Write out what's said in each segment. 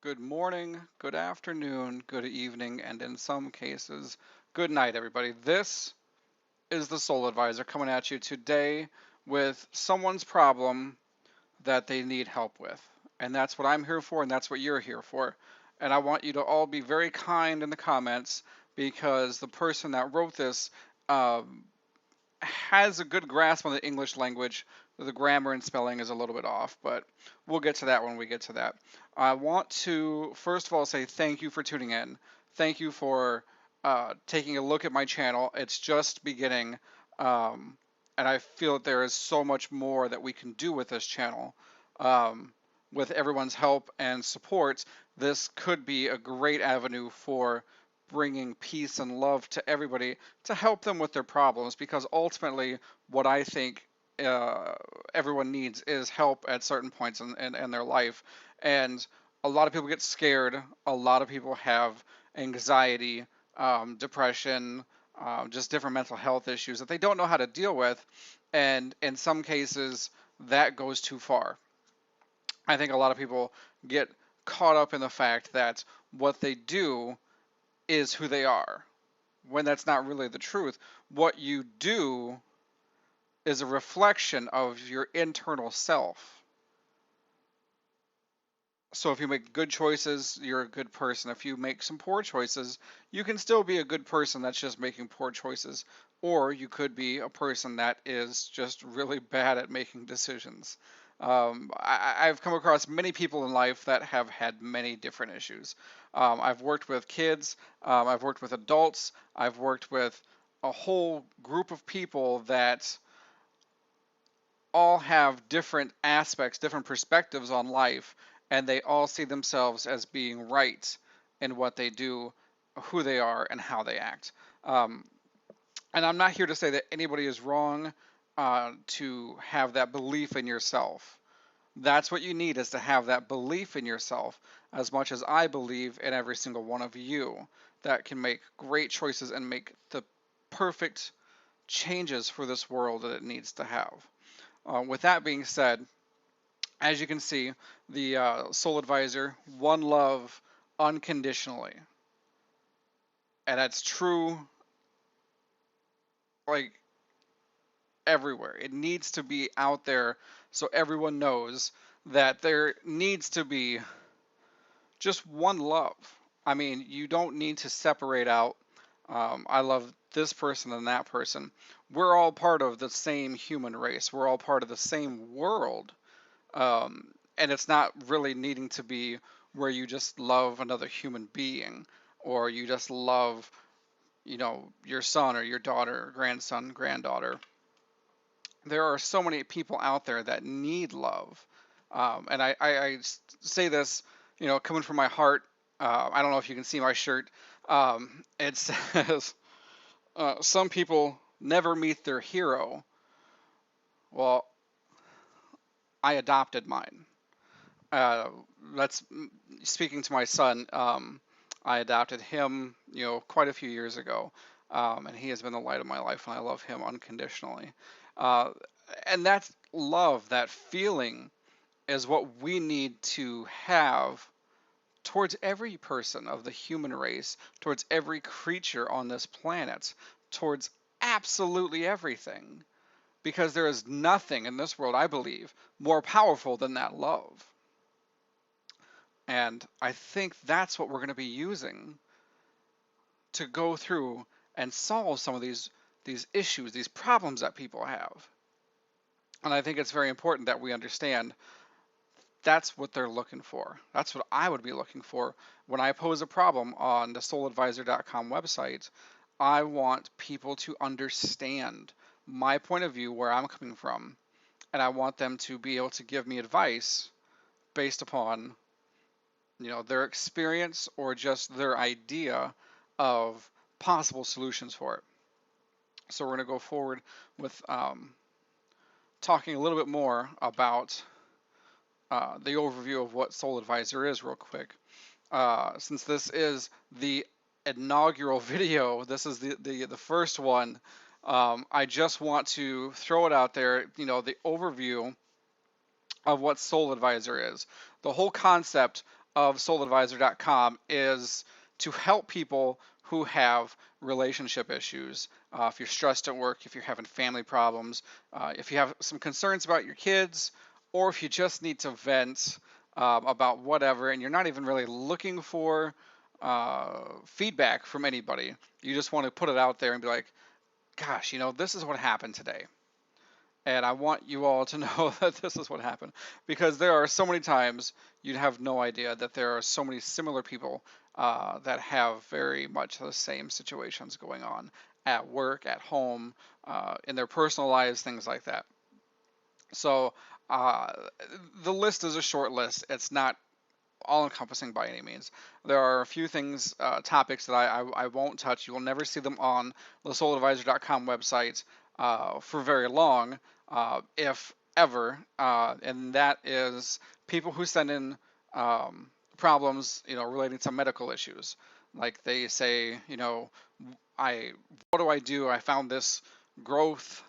good morning, good afternoon, good evening, and in some cases, good night, everybody. This is the Soul Advisor coming at you today with someone's problem that they need help with. And that's what I'm here for, and that's what you're here for. And I want you to all be very kind in the comments because the person that wrote this um, has a good grasp on the English language. The grammar and spelling is a little bit off, but we'll get to that when we get to that. I want to first of all say thank you for tuning in. Thank you for taking a look at my channel. It's just beginning, and I feel that there is so much more that we can do with this channel. With everyone's help and support, this could be a great avenue for bringing peace and love to everybody to help them with their problems, because ultimately what I think everyone needs is help at certain points in their life. And a lot of people get scared. A lot of people have anxiety, depression, just different mental health issues that they don't know how to deal with. And in some cases, that goes too far. I think a lot of people get caught up in the fact that what they do is who they are, when that's not really the truth. What you do is a reflection of your internal self. So if you make good choices, you're a good person. If you make some poor choices, you can still be a good person that's just making poor choices. Or you could be a person that is just really bad at making decisions. I've come across many people in life that have had many different issues. I've worked with kids, I've worked with adults, I've worked with a whole group of people that all have different aspects, different perspectives on life, and they all see themselves as being right in what they do, who they are, and how they act. Um, and I'm not here to say that anybody is wrong to have that belief in yourself. That's what you need, is to have that belief in yourself, as much as I believe in every single one of you that can make great choices and make the perfect changes for this world that it needs to have. With that being said, as you can see, the Soul Advisor, one love unconditionally. And that's true, like, everywhere. It needs to be out there so everyone knows that there needs to be just one love. I mean, you don't need to separate out, I love this person and that person. We're all part of the same human race. We're all part of the same world. And it's not really needing to be where you just love another human being, or you just love, your son or your daughter, grandson, granddaughter. There are so many people out there that need love. And I say this, coming from my heart. I don't know if you can see my shirt. It says, some people never meet their hero. Well, I adopted mine. uh, that's speaking to my son. I adopted him, quite a few years ago, and he has been the light of my life, and I love him unconditionally. Uh, and that love, that feeling, is what we need to have towards every person of the human race, towards every creature on this planet, towards absolutely everything. Because there is nothing in this world, I believe, more powerful than that love. And I think that's what we're going to be using to go through and solve some of these issues, these problems that people have. And I think it's very important that we understand that's what they're looking for. That's what I would be looking for when I pose a problem on the souladvisor.com website. I want people to understand my point of view, where I'm coming from, and I want them to be able to give me advice based upon their experience or just their idea of possible solutions for it. So we're going to go forward with talking a little bit more about the overview of what Soul Advisor is real quick. Since this is the inaugural video, this is the first one, I just want to throw it out there, the overview of what Soul Advisor is. The whole concept of souladvisor.com is to help people who have relationship issues. If you're stressed at work, if you're having family problems, if you have some concerns about your kids, or if you just need to vent about whatever, and you're not even really looking for feedback from anybody. You just want to put it out there and be like, gosh, this is what happened today. And I want you all to know that this is what happened, because there are so many times you'd have no idea that there are so many similar people that have very much the same situations going on at work, at home, in their personal lives, things like that. So uh, the list is a short list. It's not all encompassing by any means. There are a few things, topics that I won't touch. You will never see them on the souladvisor.com website for very long, if ever. And that is people who send in problems, relating to medical issues. Like they say, what do I do? I found this growth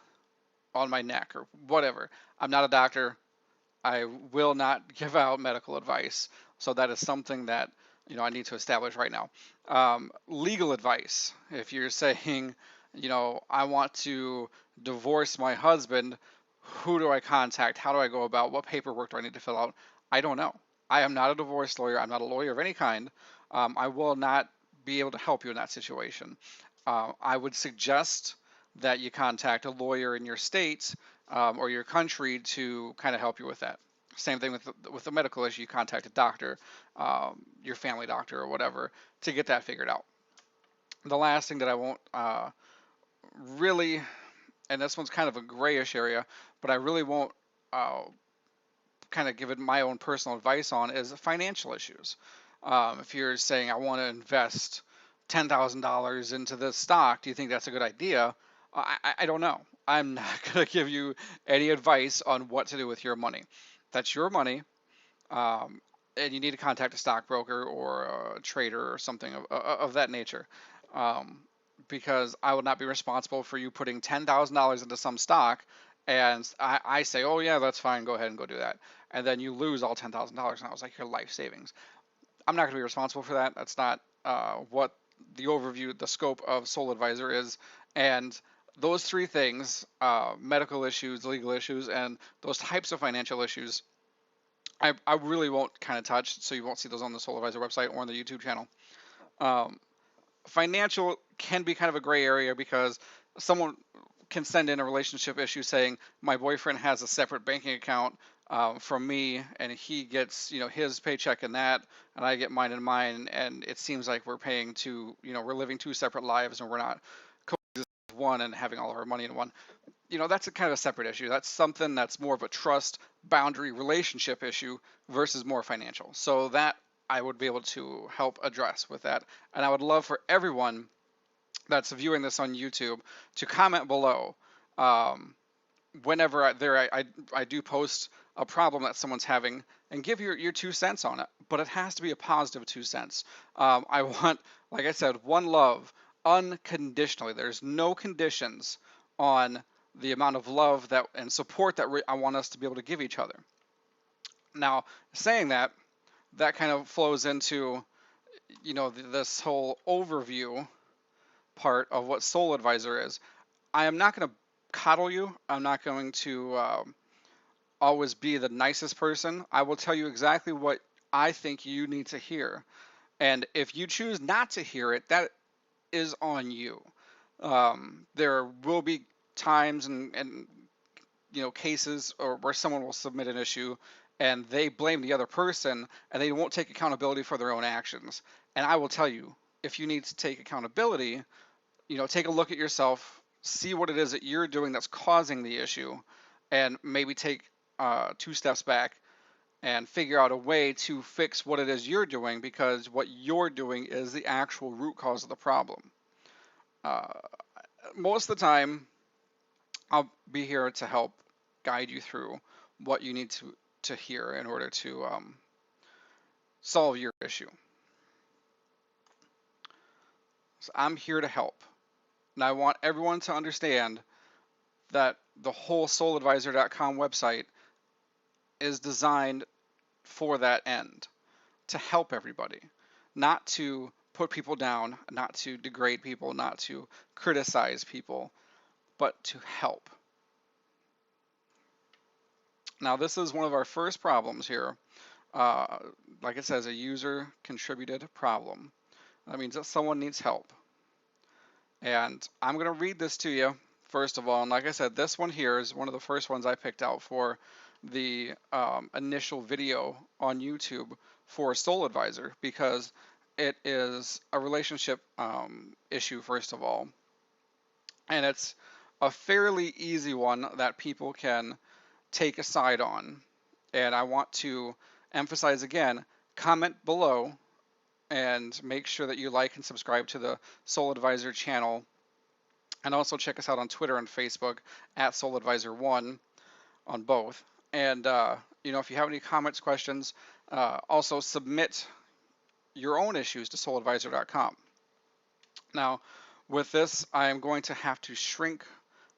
on my neck or whatever. I'm not a doctor. I will not give out medical advice. So that is something that I need to establish right now. Legal advice. If you're saying, I want to divorce my husband, who do I contact? How do I go about? What paperwork do I need to fill out? I don't know. I am not a divorce lawyer. I'm not a lawyer of any kind. I will not be able to help you in that situation. I would suggest that you contact a lawyer in your state or your country to kind of help you with that. Same thing with the medical issue. You contact a doctor, your family doctor or whatever, to get that figured out. The last thing that I won't really, and this one's kind of a grayish area, but I really won't kind of give it my own personal advice on, is financial issues. If you're saying I want to invest $10,000 into this stock, do you think that's a good idea? I don't know. I'm not going to give you any advice on what to do with your money. That's your money, and you need to contact a stockbroker or a trader or something of that nature, um, because I would not be responsible for you putting $10,000 into some stock, and I say, oh yeah, that's fine, go ahead and go do that, and then you lose all $10,000, and I was like your life savings. I'm not going to be responsible for that. That's not what the overview, the scope of Soul Advisor is, and those three things, medical issues, legal issues, and those types of financial issues, I really won't kind of touch, so you won't see those on the Soul Advisor website or on the YouTube channel. Um, Financial can be kind of a gray area because someone can send in a relationship issue saying my boyfriend has a separate banking account from me, and he gets his paycheck in that, and I get mine in mine, and it seems like we're paying we're living two separate lives, and we're not coexisting with one and having all of our money in one. That's a kind of a separate issue. That's something that's more of a trust boundary relationship issue versus more financial. So that I would be able to help address with that. And I would love for everyone that's viewing this on YouTube to comment below. Whenever I do post a problem that someone's having, and give your 2 cents on it, but it has to be a positive 2 cents. I want, like I said, one love unconditionally. There's no conditions on the amount of love that and support that I want us to be able to give each other. Now, saying that, that kind of flows into this whole overview part of what Soul Advisor is. I am not going to coddle you. I'm not going to always be the nicest person. I will tell you exactly what I think you need to hear. And if you choose not to hear it, that is on you. There will be times and cases or where someone will submit an issue and they blame the other person and they won't take accountability for their own actions. And I will tell you, if you need to take accountability, take a look at yourself, see what it is that you're doing that's causing the issue, and maybe take 2 steps back and figure out a way to fix what it is you're doing, because what you're doing is the actual root cause of the problem. Most of the time, I'll be here to help guide you through what you need to hear in order to solve your issue. So I'm here to help. And I want everyone to understand that the whole souladvisor.com website is designed for that end. to help everybody, not to put people down, not to degrade people, not to criticize people, but to help. Now, this is one of our first problems here. Uh, like it says, a user contributed problem. That means that someone needs help. And I'm going to read this to you first of all. And like I said, this one here is one of the first ones I picked out for the initial video on YouTube for Soul Advisor, because it is a relationship issue, first of all. And it's a fairly easy one that people can take a side on. And I want to emphasize again, comment below and make sure that you like and subscribe to the Soul Advisor channel. And also check us out on Twitter and Facebook at SoulAdvisor1 on both. And, if you have any comments, questions, also submit your own issues to souladvisor.com. Now, with this, I am going to have to shrink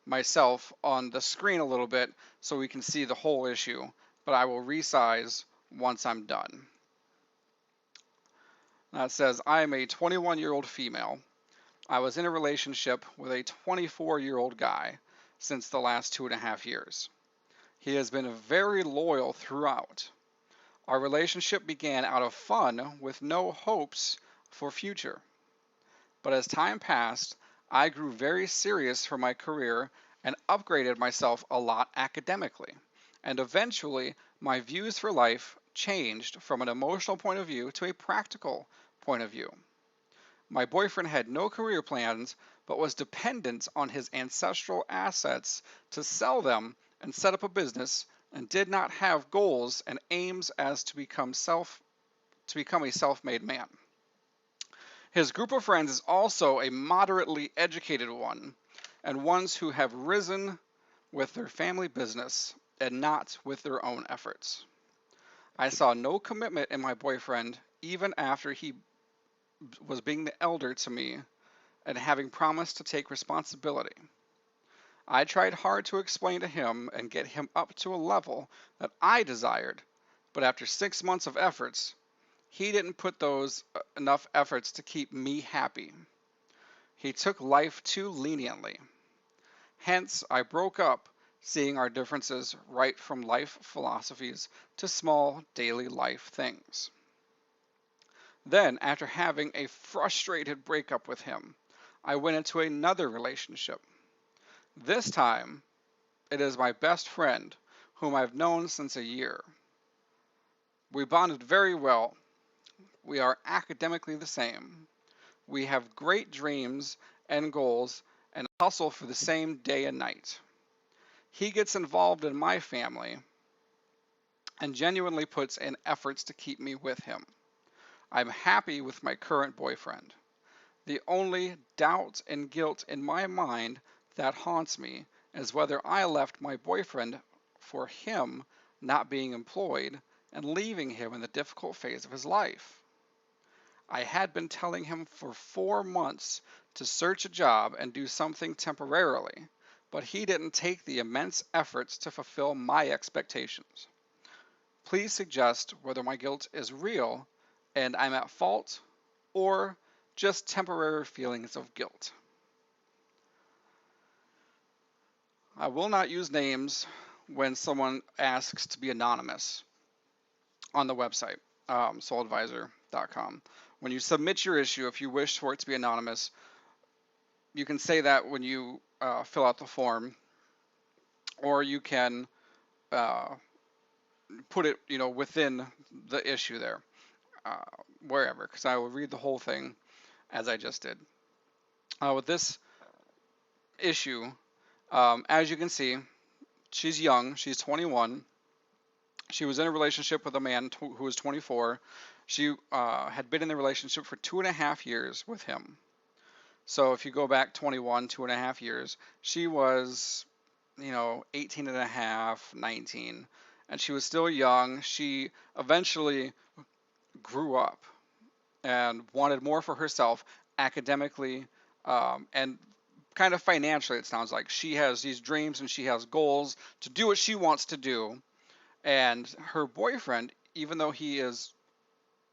myself on the screen a little bit so we can see the whole issue, but I will resize once I'm done. Now it says, I am a 21-year-old female. I was in a relationship with a 24-year-old guy since the last 2.5 years. He has been very loyal throughout. Our relationship began out of fun with no hopes for future. But as time passed, I grew very serious for my career and upgraded myself a lot academically. And eventually, my views for life changed from an emotional point of view to a practical point of view. My boyfriend had no career plans, but was dependent on his ancestral assets to sell them and set up a business, and did not have goals and aims as to become a self-made man. His group of friends is also a moderately educated one, and ones who have risen with their family business and not with their own efforts. I saw no commitment in my boyfriend even after he was being the elder to me and having promised to take responsibility. I tried hard to explain to him and get him up to a level that I desired, but after 6 months of efforts, he didn't put those enough efforts to keep me happy. He took life too leniently. Hence, I broke up, seeing our differences right from life philosophies to small daily life things. Then, after having a frustrated breakup with him, I went into another relationship. This time, it is my best friend, whom I've known since a year. We bonded very well. We are academically the same. We have great dreams and goals and hustle for the same day and night. He gets involved in my family and genuinely puts in efforts to keep me with him. I'm happy with my current boyfriend. The only doubt and guilt in my mind that haunts me is whether I left my boyfriend for him not being employed and leaving him in the difficult phase of his life. I had been telling him for 4 months to search a job and do something temporarily, but he didn't take the immense efforts to fulfill my expectations. Please suggest whether my guilt is real and I'm at fault, or just temporary feelings of guilt. I will not use names when someone asks to be anonymous on the website, souladvisor.com. When you submit your issue, if you wish for it to be anonymous, you can say that when you fill out the form, or you can put it, within the issue there, wherever, because I will read the whole thing as I just did. With this issue, as you can see, she's young. She's 21. She was in a relationship with a man who was 24. She had been in the relationship for 2.5 years with him. So if you go back 21, 2.5 years, she was, 18 and a half, 19, and she was still young. She eventually grew up and wanted more for herself academically, and kind of financially. It sounds like she has these dreams and she has goals to do what she wants to do. And her boyfriend, even though he is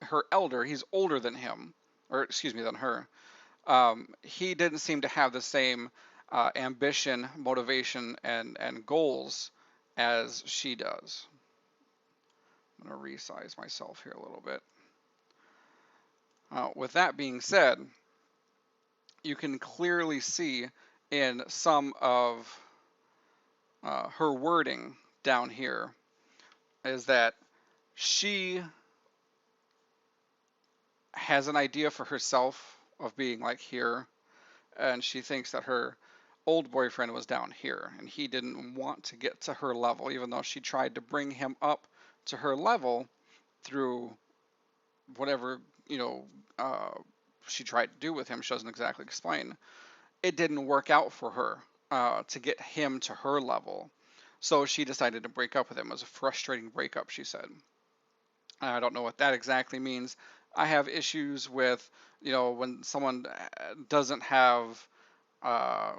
her elder. He's older than him, or excuse me, than her. He didn't seem to have the same ambition, motivation, and goals as she does. I'm going to resize myself here a little bit. With that being said, you can clearly see in some of her wording down here is that she has an idea for herself of being like here, and she thinks that her old boyfriend was down here, and he didn't want to get to her level, even though she tried to bring him up to her level through whatever, uh, she tried to do with him. She doesn't exactly explain. It didn't work out for her to get him to her level. So she decided to break up with him. It was a frustrating breakup, she said. I don't know what that exactly means. I have issues with, when someone doesn't have uh,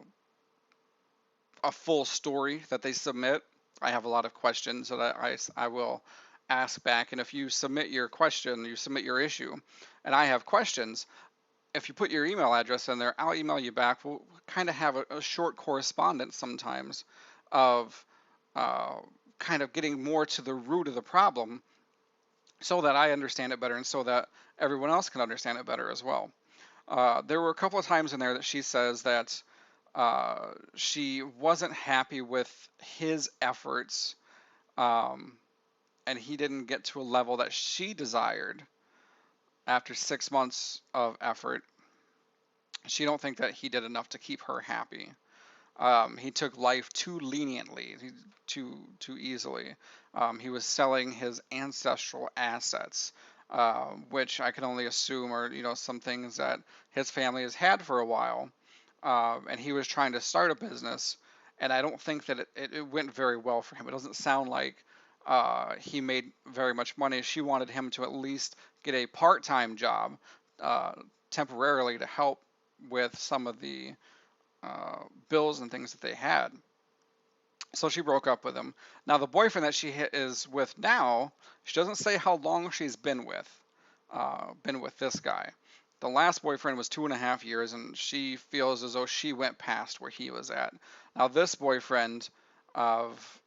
a full story that they submit. I have a lot of questions that I will ask back. And if you submit your question, you submit your issue, and I have questions, if you put your email address in there, I'll email you back. We'll kind of have a short correspondence sometimes of uh, kind of getting more to the root of the problem so that I understand it better and so that everyone else can understand it better as well. There were a couple of times in there that she says that she wasn't happy with his efforts, um, and he didn't get to a level that she desired after 6 months of effort. She don't think that he did enough to keep her happy. He took life too leniently, too easily. He was selling his ancestral assets, which I can only assume are some things that his family has had for a while. And he was trying to start a business, and I don't think that it went very well for him. It doesn't sound like he made very much money. She wanted him to at least get a part-time job uh, temporarily to help with some of the bills and things that they had. So she broke up with him. Now the boyfriend that she is with now, she doesn't say how long she's been with this guy. The last boyfriend was 2.5 years, and she feels as though she went past where he was at. Now this boyfriend of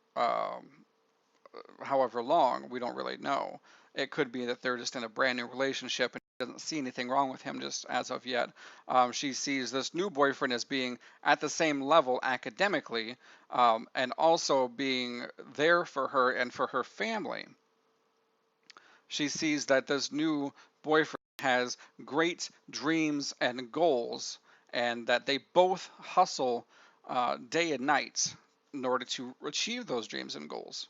however long, we don't really know. It could be that they're just in a brand new relationship and she doesn't see anything wrong with him just as of yet. She sees this new boyfriend as being at the same level academically, and also being there for her and for her family. She sees that this new boyfriend has great dreams and goals, and that they both hustle day and night in order to achieve those dreams and goals.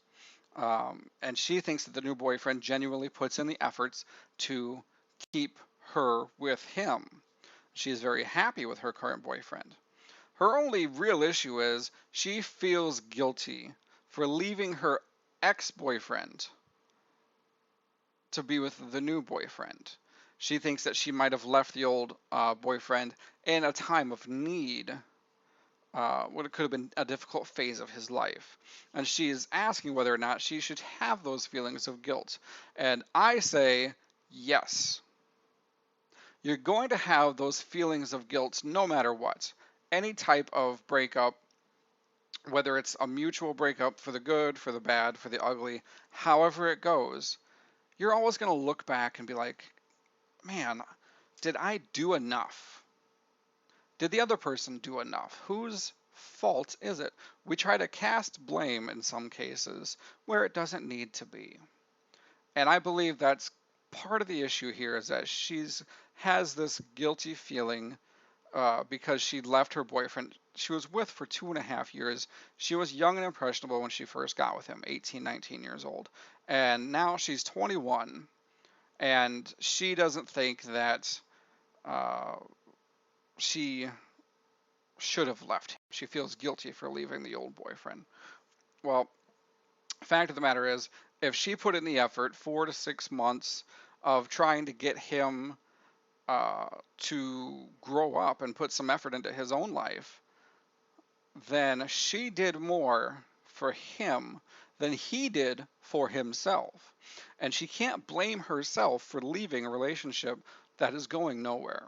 And she thinks that the new boyfriend genuinely puts in the efforts to keep her with him. She is very happy with her current boyfriend. Her only real issue is she feels guilty for leaving her ex-boyfriend to be with the new boyfriend. She thinks that she might have left the old boyfriend in a time of need, what it could have been a difficult phase of his life. And she is asking whether or not she should have those feelings of guilt. And I say yes. You're going to have those feelings of guilt no matter what. Any type of breakup, whether it's a mutual breakup for the good, for the bad, for the ugly, however it goes, you're always going to look back and be like, man, did I do enough? Did the other person do enough? Whose fault is it? We try to cast blame in some cases where it doesn't need to be. And I believe that's part of the issue here is that she's has this guilty feeling because she left her boyfriend she was with for 2.5 years. She was young and impressionable when she first got with him, 18, 19 years old. And now she's 21, and she doesn't think that uh, she should have left him. She feels guilty for leaving the old boyfriend. Well, fact of the matter is, if she put in the effort 4 to 6 months of trying to get him to grow up and put some effort into his own life, then she did more for him than he did for himself. And she can't blame herself for leaving a relationship that is going nowhere.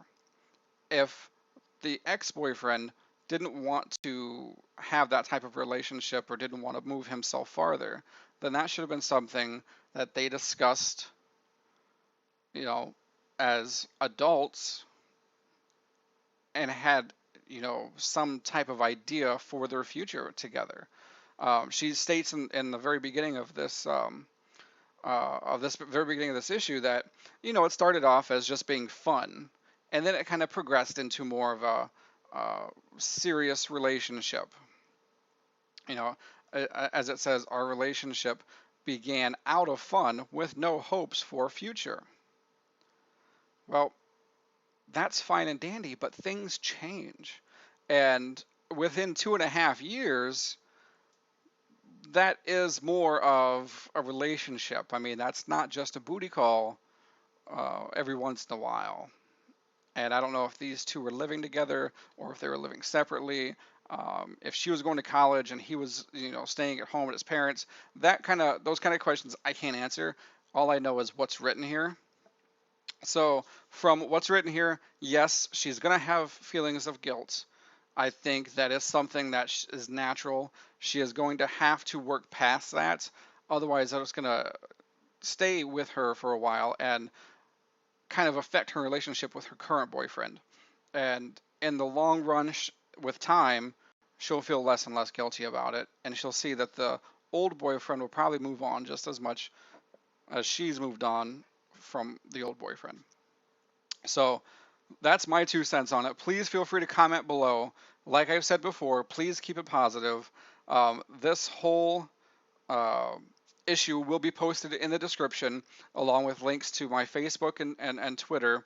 If the ex-boyfriend didn't want to have that type of relationship or didn't want to move himself farther, then that should have been something that they discussed, you know, as adults and had, some type of idea for their future together. She states in the very beginning of this very beginning of this issue that, it started off as just being fun, and then it kind of progressed into more of a serious relationship. You know, as it says, our relationship began out of fun with no hopes for future. Well, that's fine and dandy, but things change. And within 2.5 years, that is more of a relationship. I mean, that's not just a booty call every once in a while. And I don't know if these two were living together or if they were living separately. If she was going to college and he was, staying at home with his parents, those kind of questions I can't answer. All I know is what's written here. So from what's written here, yes, she's gonna have feelings of guilt. I think that is something that is natural. She is going to have to work past that. Otherwise, it's gonna stay with her for a while and kind of affect her relationship with her current boyfriend. And in the long run, with time, she'll feel less and less guilty about it, and she'll see that the old boyfriend will probably move on just as much as she's moved on from the old boyfriend. So that's my 2 cents on it. Please feel free to comment below. Like I've said before, please keep it positive. This whole uh, issue will be posted in the description, along with links to my Facebook and Twitter.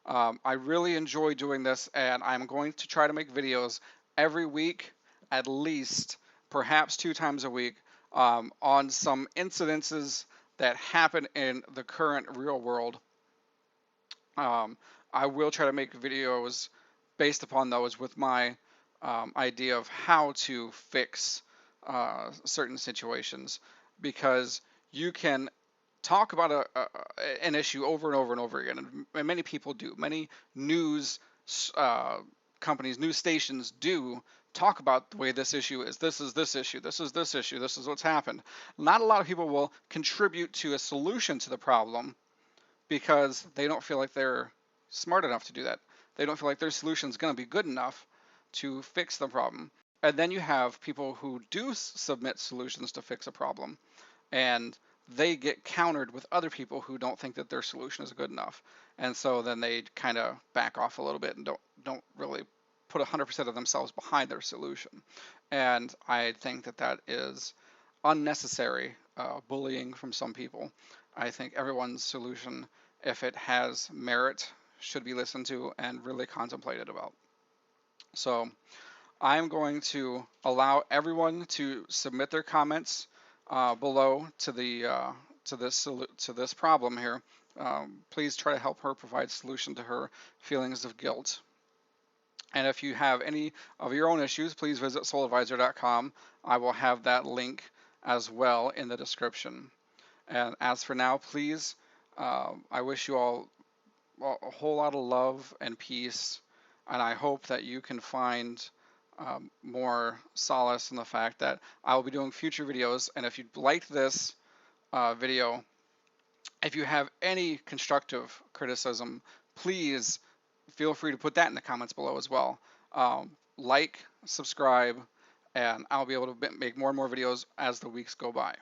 I really enjoy doing this, and I'm going to try to make videos every week, at least, perhaps 2 times a week, on some incidences that happen in the current real world. Um, I will try to make videos based upon those with my idea of how to fix certain situations, because you can talk about an issue over and over and over again, and many people do. Many news uh, companies, news stations do talk about the way this issue is. This is this issue. This is this issue. This is what's happened. Not a lot of people will contribute to a solution to the problem because they don't feel like they're smart enough to do that. They don't feel like their solution is going to be good enough to fix the problem. And then you have people who do submit solutions to fix a problem, and they get countered with other people who don't think that their solution is good enough. And so then they kind of back off a little bit and don't really put 100% of themselves behind their solution. And I think that that is unnecessary bullying from some people. I think everyone's solution, if it has merit, should be listened to and really contemplated about. So I'm going to allow everyone to submit their comments below to this problem here. Please try to help her provide solution to her feelings of guilt. And if you have any of your own issues, please visit souladvisor.com. I will have that link as well in the description. And as for now, please, I wish you all a whole lot of love and peace. And I hope that you can find more solace in the fact that I will be doing future videos. And if you liked this video, if you have any constructive criticism, please feel free to put that in the comments below as well. Like, subscribe, and I'll be able to make more and more videos as the weeks go by.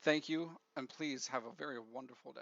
Thank you, and please have a very wonderful day.